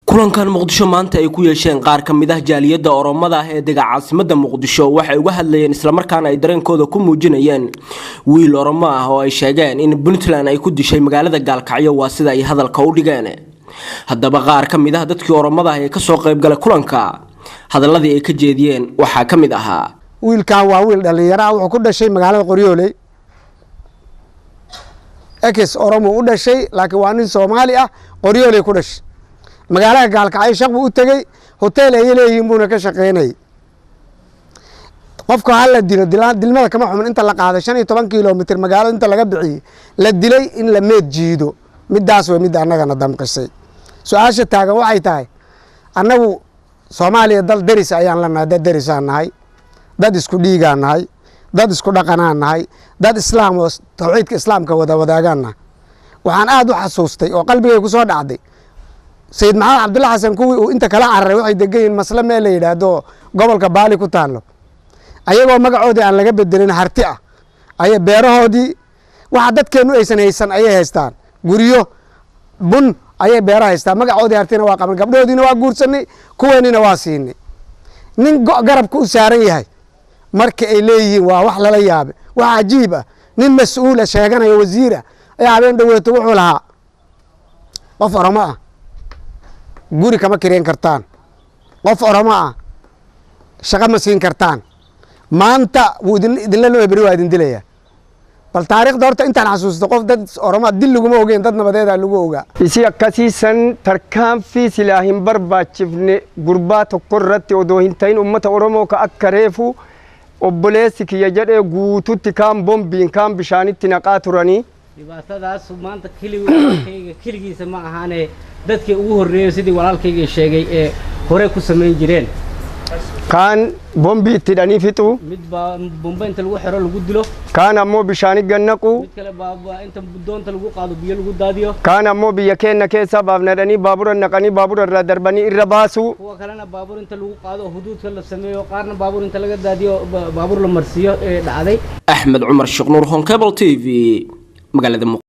kulankan muqdisho maanta ay ku yeesheen qaar ka mid ah jaaliyada oromada ee deegaanka caasimadda muqdisho waxay uga hadlayeen isla markaana ay dareenkooda ku muujinayeen wiil oromo ah oo ay sheegeen in Puntland ay ku dishay magaalada Gaalkacyo waa sida ay hadalka u dhigeen haddaba qaar ka mid ah dadkii oromada ee ka soo qayb galay kulanka hadaladii ay ka jeediyeen waxa ka mid ahaa wiilkan waa wiil dhalinyaro ah wuxuu ku dhashay magaalada Qoryooley ekes oromo u dhashay laakiin waa nin Soomaali ah Qoryooley ku dhashay magaalada Gaalkacyo shaqo u tagay hotel ay leeyihiin buu ka shaqeynay qofka hal la dilo dilmada kama xumin inta la qaado 15 kiiloomitir magaalada inta laga bixiyay la dilay in la meed jiido midaas way mid annagana damqisay su'aasha taagan waxay tahay annagu Soomaaliya dal deris ayaan la nahay derisanahay dad isku dhiiganahay dad isku dhaqanaanahay dad islaam oo tawxiidka islaamka wada wadaagana waxaan aad u xasuustay oo qalbigay ku soo dhacday سيد محمد عبد الله حسن كوي وانت كلا عرر waxay degayn masla meel la yiraahdo gobolka Baali ku taalo ayagoo magacoodii aan laga bedelin harti ah ay beerahoodii waxa dadkeenu aysan haysan ay haystaan guriyo bun ay beeraha haystaan magacoodii hartina waa qaban gabdhoodiina waa guursanay kuwanina waa siinay nin garabka u saaran yahay marka ay leeyihiin waa wax la yaab wax ajiib ah nin mas'uul sheeganayo wasiira ay habeen dhaweeto wuxuu lahaa qof Oromo ah guri kama kireen kartaan qof Oromo ah shaqo ma siin kartaan maanta wuu idin la bari waa idin dilaya bal taariikhda horta intaan xasuusto qof dad Oromo dil lagu ma ogeyn dad nabadeed lagu ogaa isi akasiisan tarkaan fi silaahin barbaachifne gurbaata qorratti odoo hintayn ummata Oromoo ka akkareefu obboleessi kiyya jedhee guututti kaan bombiin kaan bishaanitti naqaa turanii dhibaatadaas maanta kaligiisa ma ahaane dadkii ugu horeeyay sidii walaalkayga sheegay ee hore ku sameyn jireen kaan bombi tidani fitu mid bomba inta lagu xiro lagu dilo kaan ammo bishaani gannaqu mid kale baaba inta doonta lagu qaado biyo lagu daadiyo kaan ammo biyo keenna keessa baabnadani baabura naqani baabura darbani irra baasu kuwa kalena baabur inta lagu qaado xuduudka la sameeyo qaarna baabur inta laga daadiyo baabur la marsiyo ee dhacday Axmed Cumar Sheekh Nuur Hon Cable TV magaalada